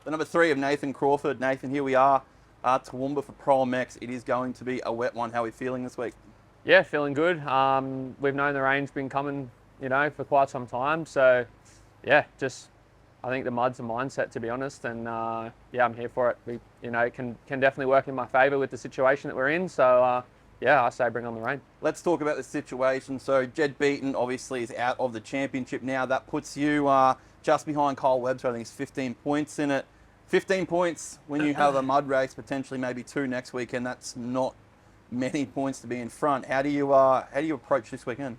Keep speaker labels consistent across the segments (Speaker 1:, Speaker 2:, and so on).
Speaker 1: The number 3 of Nathan Crawford. Nathan, here we are, Toowoomba for ProMX. It is going to be a wet one. How are we feeling this week?
Speaker 2: Yeah, feeling good. We've known the rain's been coming, for quite some time. So, yeah, I think the mud's a mindset, to be honest. And yeah, I'm here for it. It can definitely work in my favour with the situation that we're in. So, yeah, I say bring on the rain.
Speaker 1: Let's talk about the situation. So Jed Beaton obviously is out of the championship now. That puts you just behind Kyle Webster. I think it's 15 points in it. 15 points when you have a mud race, potentially maybe 2 next weekend. That's not many points to be in front. How do you approach this weekend?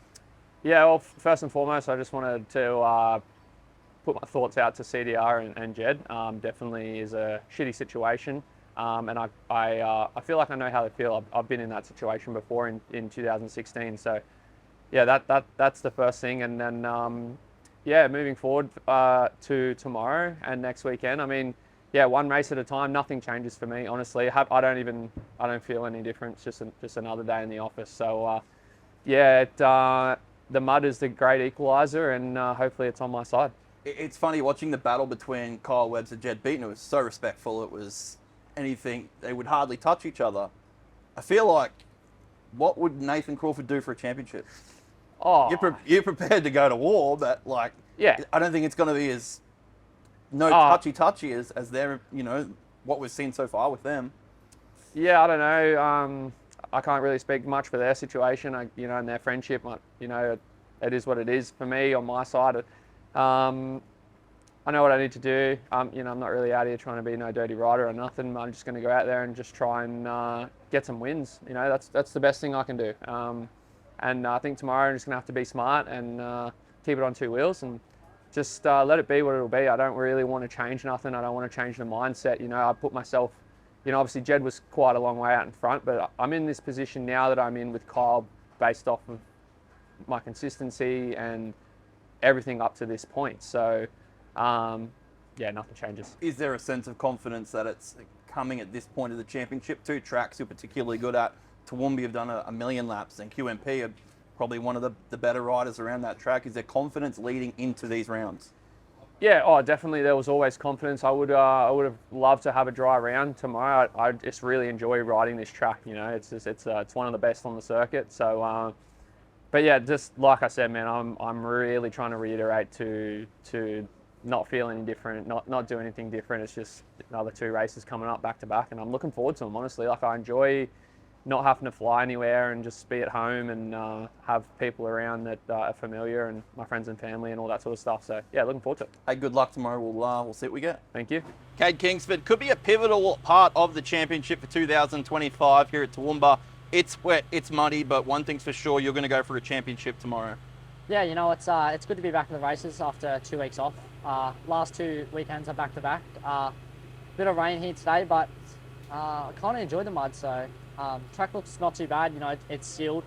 Speaker 2: Yeah, well, first and foremost, I just wanted to put my thoughts out to CDR and Jed. Definitely is a shitty situation. And I feel like I know how they feel. I've been in that situation before in 2016. So, yeah, that's the first thing. And then, yeah, moving forward to tomorrow and next weekend. I mean, yeah, one race at a time. Nothing changes for me, honestly. I don't feel any difference. Just another day in the office. So, yeah, the mud is the great equaliser, and hopefully it's on my side.
Speaker 1: It's funny watching the battle between Kyle Webster and Jed Beaton. It was so respectful. It was anything. They would hardly touch each other. I feel like, what would Nathan Crawford do for a championship?
Speaker 2: Oh,
Speaker 1: You're prepared to go to war, but like,
Speaker 2: yeah,
Speaker 1: I don't think it's going to be as touchy as they're, what we've seen so far with them.
Speaker 2: yeah. I don't know. I can't really speak much for their situation. And their friendship. It is what it is for me on my side. I know what I need to do. I'm not really out here trying to be no dirty rider or nothing. I'm just going to go out there and just try and get some wins. That's the best thing I can do. And I think tomorrow I'm just going to have to be smart and keep it on 2 wheels and just let it be what it'll be. I don't really want to change nothing. I don't want to change the mindset. I put myself, obviously Jed was quite a long way out in front, but I'm in this position now that I'm in with Kyle based off of my consistency and everything up to this point. So, yeah, nothing changes.
Speaker 1: Is there a sense of confidence that it's coming at this point of the championship? 2 tracks you're particularly good at. Toowoomba have done a million laps, and QMP are probably one of the better riders around that track. Is there confidence leading into these rounds?
Speaker 2: Yeah, definitely. There was always confidence. I would have loved to have a dry round tomorrow. I just really enjoy riding this track. It's one of the best on the circuit. So, but yeah, just like I said, man, I'm really trying to reiterate to not feel any different, not do anything different. It's just another 2 races coming up back to back, and I'm looking forward to them. Honestly, like I enjoy not having to fly anywhere and just be at home and have people around that are familiar and my friends and family and all that sort of stuff. So yeah, looking forward to it.
Speaker 1: Hey, good luck tomorrow. We'll see what we get.
Speaker 2: Thank you.
Speaker 1: Cade Kingsford could be a pivotal part of the championship for 2025 here at Toowoomba. It's wet, it's muddy, but one thing's for sure, you're going to go for a championship tomorrow.
Speaker 3: Yeah, it's good to be back in the races after 2 weeks off. Last 2 weekends are back to back. Bit of rain here today, but I kind of enjoy the mud. So track looks not too bad. It's sealed.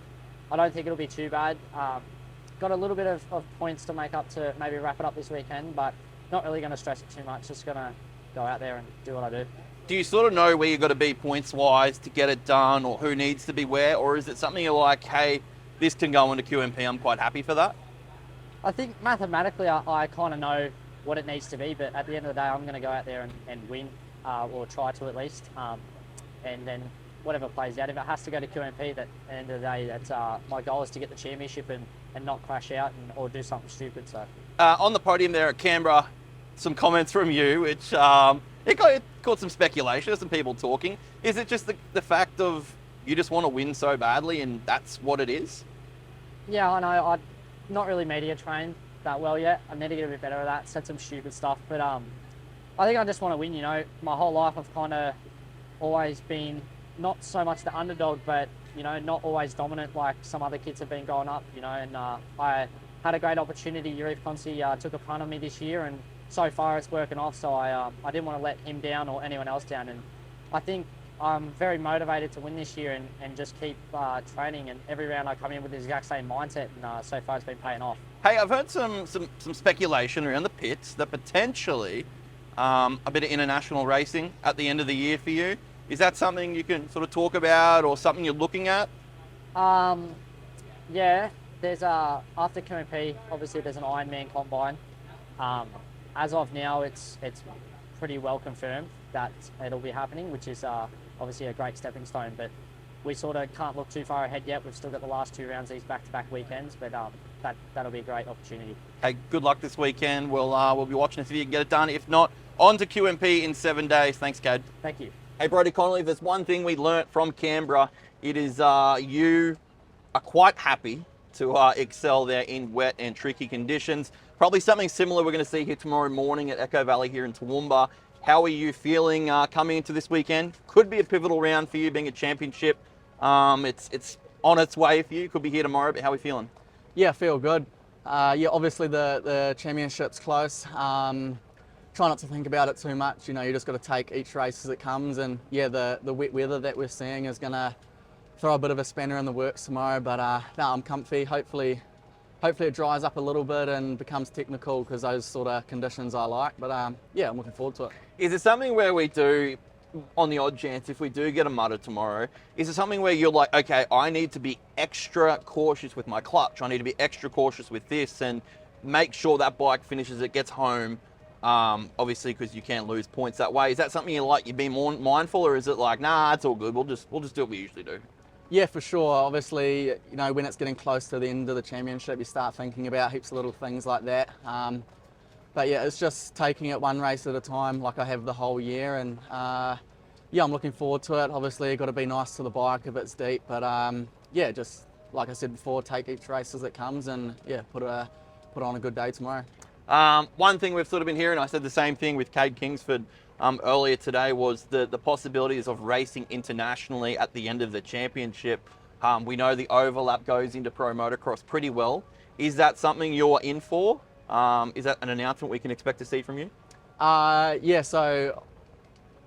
Speaker 3: I don't think it'll be too bad. Got a little bit of points to make up to maybe wrap it up this weekend, but not really going to stress it too much. Just going to go out there and do what I do.
Speaker 1: Do you sort of know where you've got to be points-wise to get it done, or who needs to be where? Or is it something you're like, hey, this can go into QMP, I'm quite happy for that?
Speaker 3: I think mathematically I kind of know what it needs to be, but at the end of the day, I'm going to go out there and win, or try to at least. And then whatever plays out. If it has to go to QMP, at the end of the day, that's my goal is to get the championship and not crash out or do something stupid. So
Speaker 1: on the podium there at Canberra, some comments from you, which it caught some speculation, some people talking. Is it just the fact of you just want to win so badly and that's what it is?
Speaker 3: Yeah, I know. I'm not really media trained that well yet. I need to get a bit better at that, said some stupid stuff. But I think I just want to win, My whole life I've kind of always been not so much the underdog, but, not always dominant like some other kids have been going up, And I had a great opportunity. Yuriv Konsi took a punt on me this year, and so far it's working off, so I didn't want to let him down or anyone else down. And I think I'm very motivated to win this year and just keep training, and every round I come in with the exact same mindset, and so far it's been paying off.
Speaker 1: Hey, I've heard some speculation around the pits that potentially a bit of international racing at the end of the year for you. Is that something you can sort of talk about or something you're looking at?
Speaker 3: Yeah, there's after QMP, obviously there's an Ironman combine. As of now, it's pretty well confirmed that it'll be happening, which is obviously a great stepping stone. But we sort of can't look too far ahead yet. We've still got the last 2 rounds of these back-to-back weekends, but that'll be a great opportunity.
Speaker 1: Hey, good luck this weekend. We'll be watching to see if you can get it done. If not, on to QMP in 7 days. Thanks, Cad.
Speaker 3: Thank you.
Speaker 1: Hey, Brodie Connolly, there's one thing we learnt from Canberra. It is you are quite happy to excel there in wet and tricky conditions. Probably something similar we're going to see here tomorrow morning at Echo Valley here in Toowoomba. How are you feeling coming into this weekend? Could be a pivotal round for you, being a championship. It's on its way for you. Could be here tomorrow, but how are we feeling?
Speaker 4: Yeah, feel good. Yeah, obviously the championship's close. Try not to think about it too much. You know, you just got to take each race as it comes. And yeah, the wet weather that we're seeing is going to throw a bit of a spanner in the works tomorrow. But no, I'm comfy. Hopefully it dries up a little bit and becomes technical, because those sort of conditions I like. But yeah, I'm looking forward to it.
Speaker 1: Is it something where we do, on the odd chance, if we do get a mutter tomorrow, is it something where you're like, okay, I need to be extra cautious with my clutch, I need to be extra cautious with this, and make sure that bike finishes, it gets home, obviously, because you can't lose points that way? Is that something you like, you be more mindful, or is it like, nah, it's all good, we'll just do what we usually do?
Speaker 4: Yeah, for sure. Obviously, you know, when it's getting close to the end of the championship, you start thinking about heaps of little things like that. But yeah, it's just taking it one race at a time, like I have the whole year. And yeah, I'm looking forward to it. Obviously, you've got to be nice to the bike if it's deep. But yeah, just like I said before, take each race as it comes, and yeah, put on a good day tomorrow.
Speaker 1: One thing we've sort of been hearing, I said the same thing with Kingsford earlier today, was the possibilities of racing internationally at the end of the championship. We know the overlap goes into pro motocross pretty well. Is that something you're in for? Is that an announcement we can expect to see from you?
Speaker 4: Yeah, so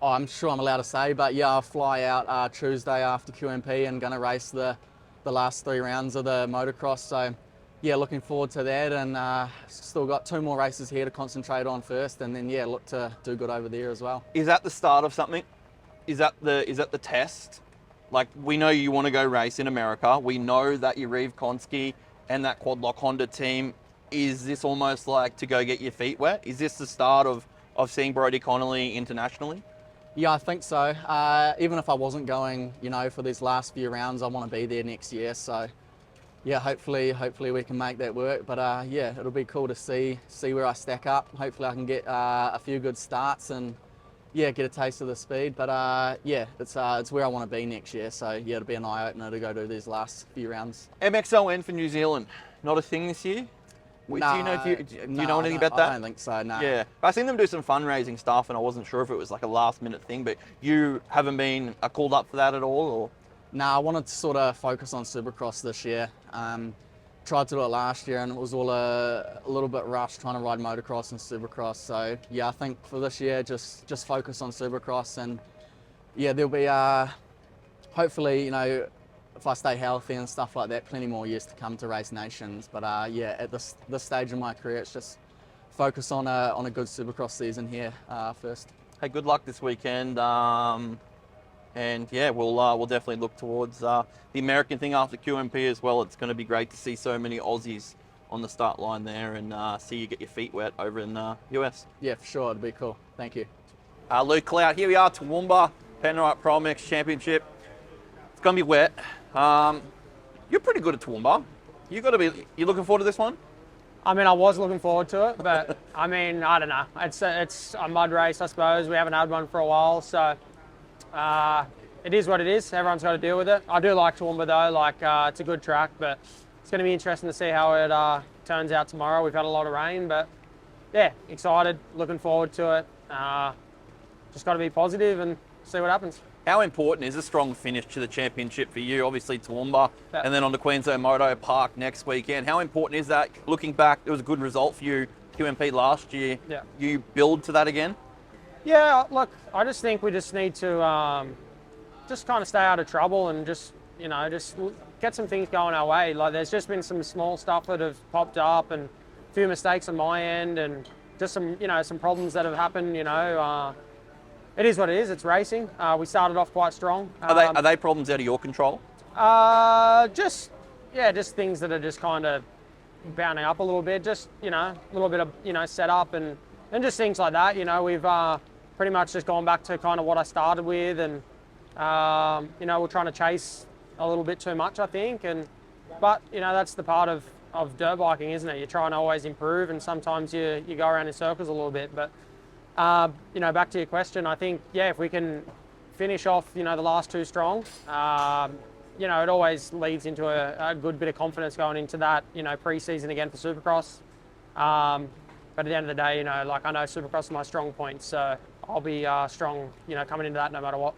Speaker 4: I'm sure I'm allowed to say, but yeah, I'll fly out Tuesday after QMP and going to race the last 3 rounds of the motocross. So yeah, looking forward to that, and still got 2 more races here to concentrate on first, and then yeah, look to do good over there as well.
Speaker 1: Is that the start of something? Is that the test? Like, we know you want to go race in America. We know that Yariv Konski and that Quad Lock Honda team. Is this almost like to go get your feet wet? Is this the start of seeing Brodie Connolly internationally?
Speaker 4: Yeah, I think so. Even if I wasn't going, you know, for these last few rounds, I want to be there next year. So yeah, hopefully we can make that work. But yeah, it'll be cool to see where I stack up. Hopefully I can get a few good starts and yeah, get a taste of the speed. But yeah, it's where I want to be next year. So yeah, it'll be an eye opener to go do these last few rounds.
Speaker 1: MXLN for New Zealand, not a thing this year? Do you know anything about that?
Speaker 4: I don't think so, no.
Speaker 1: Yeah, I've seen them do some fundraising stuff, and I wasn't sure if it was like a last minute thing, but you haven't been called up for that at all, or?
Speaker 4: No, I wanted to sort of focus on Supercross this year. Tried to do it last year, and it was all a little bit rushed trying to ride motocross and Supercross. So yeah, I think for this year, just focus on Supercross, and yeah, there'll be hopefully, you know, if I stay healthy and stuff like that, plenty more years to come to race nations. But yeah, at this stage of my career, it's just focus on a good Supercross season here first.
Speaker 1: Hey, good luck this weekend. And yeah, we'll definitely look towards the American thing after QMP as well. It's going to be great to see so many Aussies on the start line there, and see you get your feet wet over in US.
Speaker 4: Yeah, for sure, it'd be cool. Thank you.
Speaker 1: Luke, Clout, here we are, Toowoomba, Penrite ProMX Championship. It's going to be wet. You're pretty good at Toowoomba. You looking forward to this one?
Speaker 5: I mean, I was looking forward to it, but I mean, I don't know. It's a mud race, I suppose. We haven't had one for a while, so it is what it is. Everyone's got to deal with it. I do like Toowoomba though. Like, it's a good track, but it's going to be interesting to see how it turns out tomorrow. We've had a lot of rain, but yeah, excited, looking forward to it. Just got to be positive and see what happens.
Speaker 1: How important is a strong finish to the championship for you? Obviously Toowoomba, and then on to Queensland Moto Park next weekend. How important is that? Looking back, it was a good result for you, QMP last year.
Speaker 5: Yeah.
Speaker 1: You build to that again?
Speaker 5: Yeah, look, I just think we just need to just kind of stay out of trouble and just get some things going our way. Like, there's just been some small stuff that have popped up and a few mistakes on my end and just some problems that have happened, It is what it is. It's racing. We started off quite strong.
Speaker 1: Are they problems out of your control?
Speaker 5: Just things that are just kind of bounding up a little bit. Just a little bit of setup and just things like that. We've pretty much just going back to kind of what I started with, and we're trying to chase a little bit too much, I think. But that's the part of dirt biking, isn't it? You're trying to always improve, and sometimes you go around in circles a little bit. But back to your question, I think if we can finish off the last two strong, it always leads into a good bit of confidence going into that pre-season again for Supercross. But at the end of the day, I know Supercross is my strong point, so I'll be strong, coming into that no matter what.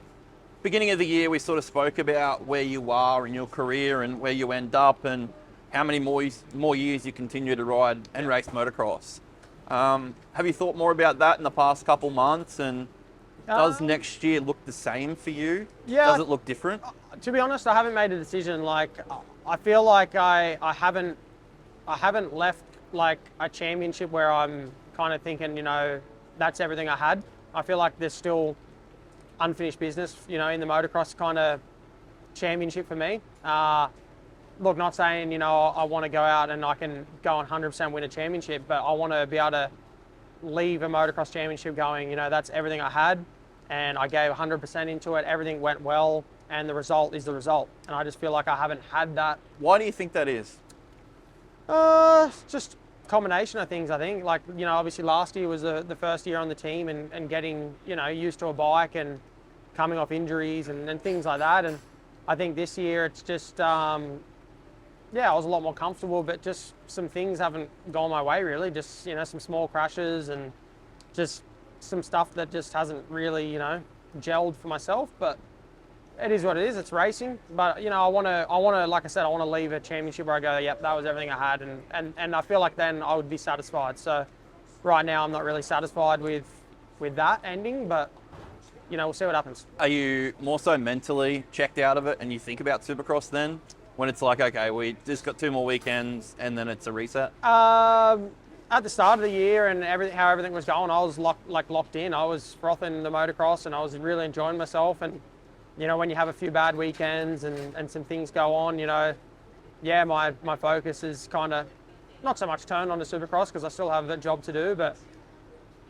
Speaker 1: Beginning of the year, we sort of spoke about where you are in your career and where you end up and how many more years you continue to ride and race motocross. Have you thought more about that in the past couple months? And does next year look the same for you?
Speaker 5: Yeah.
Speaker 1: Does it look different?
Speaker 5: To be honest, I haven't made a decision. Like, I feel like I haven't left like a championship where I'm kind of thinking, that's everything I had. I feel like there's still unfinished business, in the motocross kind of championship for me. Look, not saying, I want to go out and I can go and 100% win a championship, but I want to be able to leave a motocross championship going, that's everything I had, and I gave 100% into it. Everything went well, and the result is the result. And I just feel like I haven't had that.
Speaker 1: Why do you think that is?
Speaker 5: Just combination of things, I think. Like, obviously last year was the first year on the team and getting, used to a bike and coming off injuries and things like that. And I think this year it's just, I was a lot more comfortable, but just some things haven't gone my way really. Just, some small crashes and just some stuff that just hasn't really, gelled for myself. But it is what it is. It's racing. But, I want to, like I said, I want to leave a championship where I go, yep, that was everything I had. And I feel like then I would be satisfied. So right now I'm not really satisfied with that ending, but, we'll see what happens.
Speaker 1: Are you more so mentally checked out of it and you think about Supercross then? When it's like, okay, we just got 2 more weekends and then it's a reset?
Speaker 5: At the start of the year and how everything was going, I was locked in. I was frothing the motocross and I was really enjoying myself. And, when you have a few bad weekends and some things go on, my focus is kind of not so much turned on the Supercross because I still have that job to do, but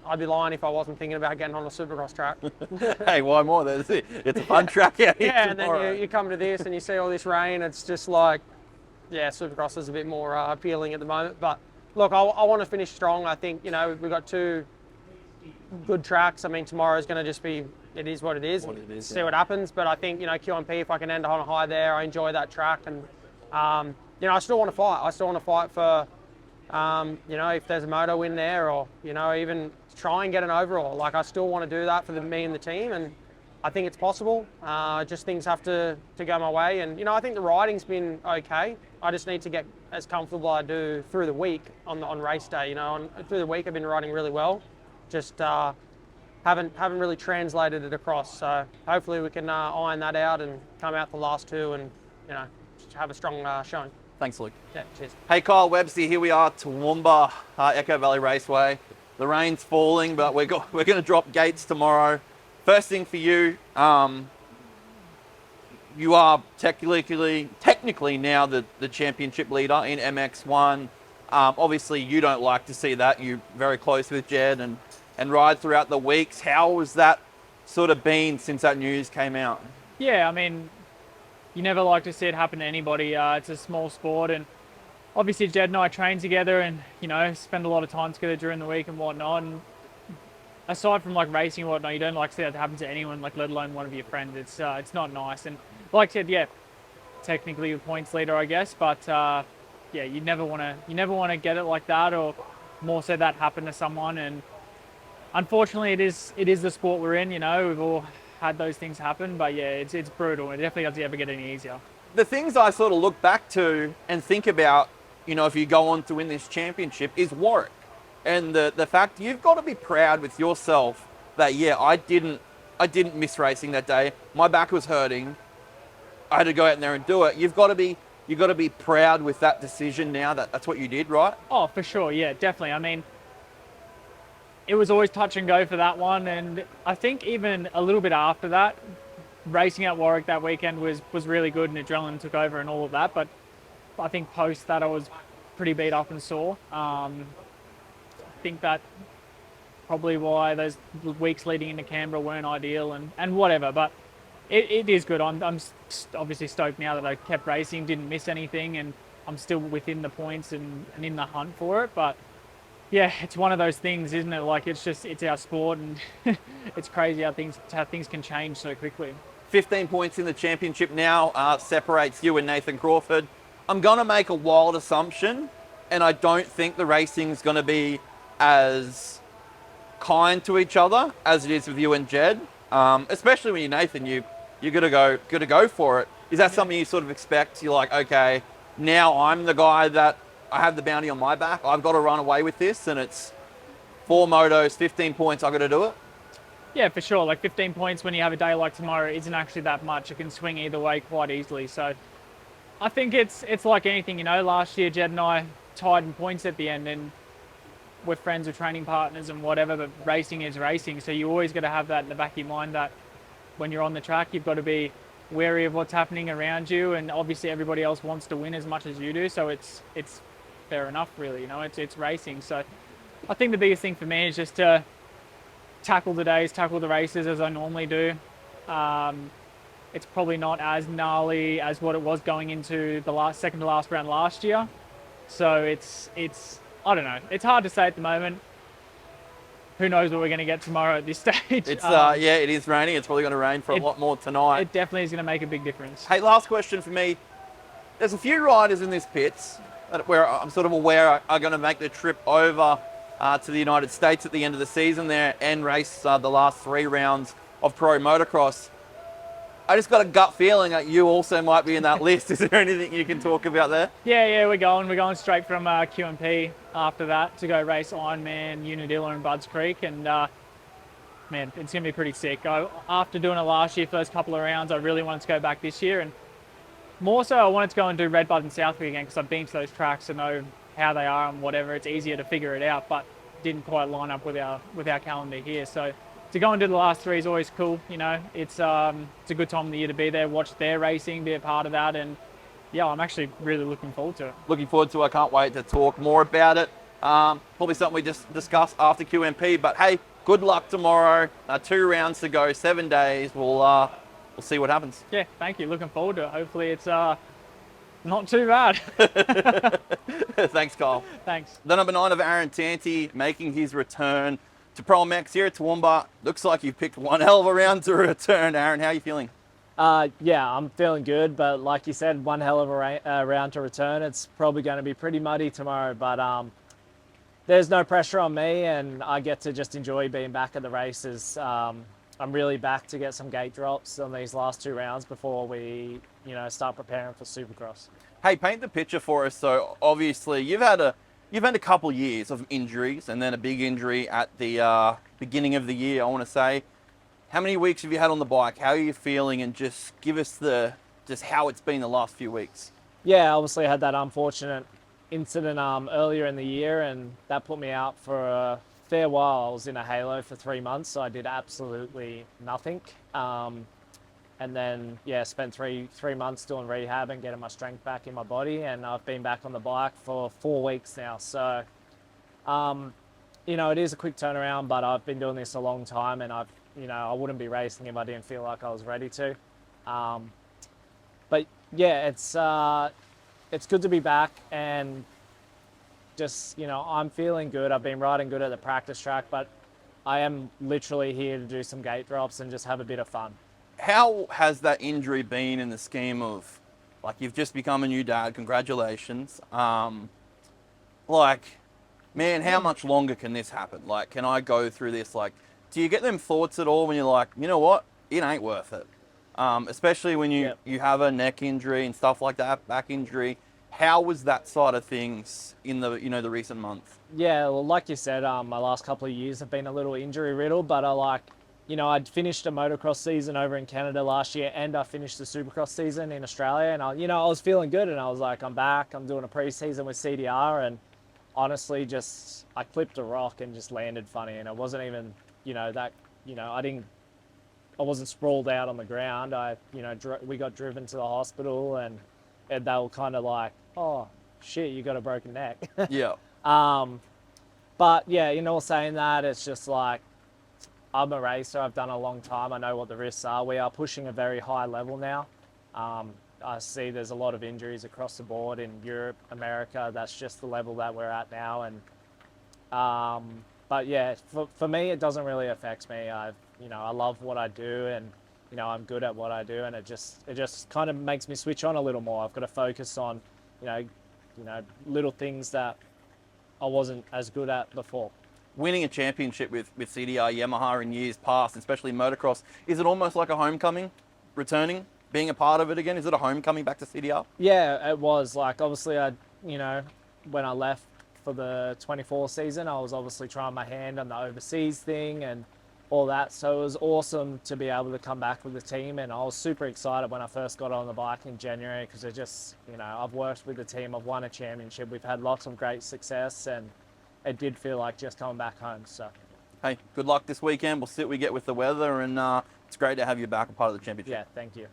Speaker 5: I'd be lying if I wasn't thinking about getting on a Supercross track.
Speaker 1: Hey, why more? It's a fun track out here
Speaker 5: and
Speaker 1: tomorrow.
Speaker 5: then you come to this and you see all this rain. It's just like, Supercross is a bit more appealing at the moment. But look, I want to finish strong. I think, we've got 2 good tracks. I mean, tomorrow's going to just be, it is what it is. See what happens. But I think, QMP, if I can end on a high there, I enjoy that track. And, I still want to fight. I still want to fight for, if there's a moto win there or, even try and get an overall. Like, I still want to do that for me and the team. And I think it's possible. Just things have to go my way. And, I think the riding's been okay. I just need to get as comfortable as I do through the week on race day. Through the week I've been riding really well. Just haven't really translated it across. So hopefully we can iron that out and come out the last 2 and, have a strong showing.
Speaker 1: Thanks, Luke.
Speaker 5: Yeah, cheers.
Speaker 1: Hey, Kyle Webster, here we are, Toowoomba, Echo Valley Raceway. The rain's falling, but we're going to drop gates tomorrow. First thing for you, you are technically now the championship leader in MX1. Obviously, you don't like to see that. You're very close with Jed and ride throughout the weeks. How has that sort of been since that news came out?
Speaker 6: Yeah, I mean, you never like to see it happen to anybody. It's a small sport, and obviously Jed and I train together and, spend a lot of time together during the week and whatnot. And aside from like racing and whatnot, you don't like to see that happen to anyone, like let alone one of your friends. It's not nice. And like I said, yeah, technically the points leader, I guess, but you never want to get it like that, or more so that happen to someone. And unfortunately, it is the sport we're in. We've all had those things happen, but yeah, it's brutal. It definitely doesn't ever get any easier.
Speaker 1: The things I sort of look back to and think about, if you go on to win this championship, is Warwick. And the fact you've got to be proud with yourself that, I didn't miss racing that day. My back was hurting. I had to go out there and do it. You've got to be proud with that decision now that's what you did, right?
Speaker 6: Oh, for sure. Yeah, definitely. I mean, it was always touch and go for that one. And I think even a little bit after that, racing at Warwick that weekend was really good and adrenaline took over and all of that. But I think post that I was pretty beat up and sore. I think that probably why those weeks leading into Canberra weren't ideal and whatever. But it is good. I'm obviously stoked now that I kept racing, didn't miss anything, and I'm still within the points and in the hunt for it. But yeah, it's one of those things, isn't it? Like it's our sport, and it's crazy how things can change so quickly.
Speaker 1: 15 points in the championship now separates you and Nathan Crawford. I'm going to make a wild assumption, and I don't think the racing's going to be as kind to each other as it is with you and Jed. Especially when you're Nathan, you're gonna go for it. Is that something you sort of expect? You're like, okay, now I'm the guy that I have the bounty on my back. I've got to run away with this, and it's 4 motos, 15 points. I've got to do it.
Speaker 6: Yeah, for sure. Like 15 points when you have a day like tomorrow isn't actually that much. It can swing either way quite easily. So I think it's like anything, you know. Last year, Jed and I tied in points at the end, and we're friends with training partners and whatever, but racing is racing. So you always got to have that in the back of your mind that when you're on the track, you've got to be wary of what's happening around you. And obviously everybody else wants to win as much as you do. So it's fair enough, really, you know, it's racing. So I think the biggest thing for me is just to tackle the days, tackle the races as I normally do. It's probably not as gnarly as what it was going into the second to last round last year. So it's I don't know. It's hard to say at the moment. Who knows what we're going to get tomorrow at this stage?
Speaker 1: It's yeah, it is raining. It's probably going to rain for a lot more tonight.
Speaker 6: It definitely is going to make a big difference.
Speaker 1: Hey, last question for me. There's a few riders in this pits where I'm sort of aware are going to make the trip over to the United States at the end of the season there and race the last 3 rounds of Pro Motocross. I just got a gut feeling that you also might be in that list. Is there anything you can talk about there?
Speaker 6: Yeah, we're going straight from QMP after that to go race Ironman, Unadilla and Budds Creek, and man, it's going to be pretty sick. After doing it last year, first couple of rounds, I really wanted to go back this year, and more so I wanted to go and do Red Bud and Southwick again because I've been to those tracks and know how they are and whatever. It's easier to figure it out, but didn't quite line up with our calendar here. So to go and do the last 3 is always cool. You know, it's a good time of the year to be there, watch their racing, be a part of that, and yeah, I'm actually really looking forward to it.
Speaker 1: Looking forward to it. I can't wait to talk more about it. Probably something we just discuss after QMP, but hey, good luck tomorrow. 2 rounds to go, 7 days. We'll see what happens.
Speaker 6: Yeah, thank you. Looking forward to it. Hopefully it's not too bad.
Speaker 1: Thanks, Kyle.
Speaker 6: Thanks.
Speaker 1: The number 9 of Aaron Tanti making his return to ProMX here at Toowoomba. Looks like you've picked one hell of a round to return. Aaron, how are you feeling?
Speaker 3: Yeah, I'm feeling good, but like you said, one hell of a round to return. It's probably going to be pretty muddy tomorrow, but there's no pressure on me, and I get to just enjoy being back at the races. I'm really back to get some gate drops on these last 2 rounds before we, start preparing for Supercross.
Speaker 1: Hey, paint the picture for us. So obviously you've had a couple years of injuries, and then a big injury at the beginning of the year, I want to say. How many weeks have you had on the bike? How are you feeling? And just give us just how it's been the last few weeks.
Speaker 3: Yeah, obviously I had that unfortunate incident earlier in the year, and that put me out for a fair while. I was in a halo for 3 months, so I did absolutely nothing. And then, spent three months doing rehab and getting my strength back in my body, and I've been back on the bike for 4 weeks now. So, it is a quick turnaround, but I've been doing this a long time, and I wouldn't be racing if I didn't feel like I was ready to. But yeah, it's good to be back, and just, I'm feeling good. I've been riding good at the practice track, but I am literally here to do some gate drops and just have a bit of fun.
Speaker 1: How has that injury been in the scheme of, like, you've just become a new dad, congratulations. Man, how much longer can this happen? Like, can I go through this? Like, do you get them thoughts at all when you're like, you know what, it ain't worth it? Especially when you have a neck injury and stuff like that, back injury. How was that side of things in the the recent month?
Speaker 3: Yeah, well, like you said, my last couple of years have been a little injury riddled, but I'd finished a motocross season over in Canada last year, and I finished the Supercross season in Australia, and I was feeling good, and I was like, I'm back, I'm doing a pre-season with CDR, and honestly, I clipped a rock and just landed funny, and it wasn't even, I wasn't sprawled out on the ground. We got driven to the hospital, and they were kind of like, oh shit, you got a broken neck.
Speaker 1: Yeah.
Speaker 5: But yeah, in all saying that, it's just like, I'm a racer. I've done it a long time. I know what the risks are. We are pushing a very high level now. I see there's a lot of injuries across the board in Europe, America. That's just the level that we're at now. And but yeah, for me, it doesn't really affect me. I love what I do, and I'm good at what I do, and it just kind of makes me switch on a little more. I've got to focus on little things that I wasn't as good at before.
Speaker 1: Winning a championship with CDR Yamaha in years past, especially motocross, is it almost like a homecoming, returning, being a part of it again? Is it a homecoming back to CDR?
Speaker 5: Yeah, it was. Like, obviously, when I left for the 24 season, I was obviously trying my hand on the overseas thing and all that. So it was awesome to be able to come back with the team, and I was super excited when I first got on the bike in January, because it just, I've worked with the team, I've won a championship, we've had lots of great success, and it did feel like just coming back home. So,
Speaker 1: hey, good luck this weekend. We'll see what we get with the weather, and it's great to have you back a part of the championship.
Speaker 5: yeah, thank you.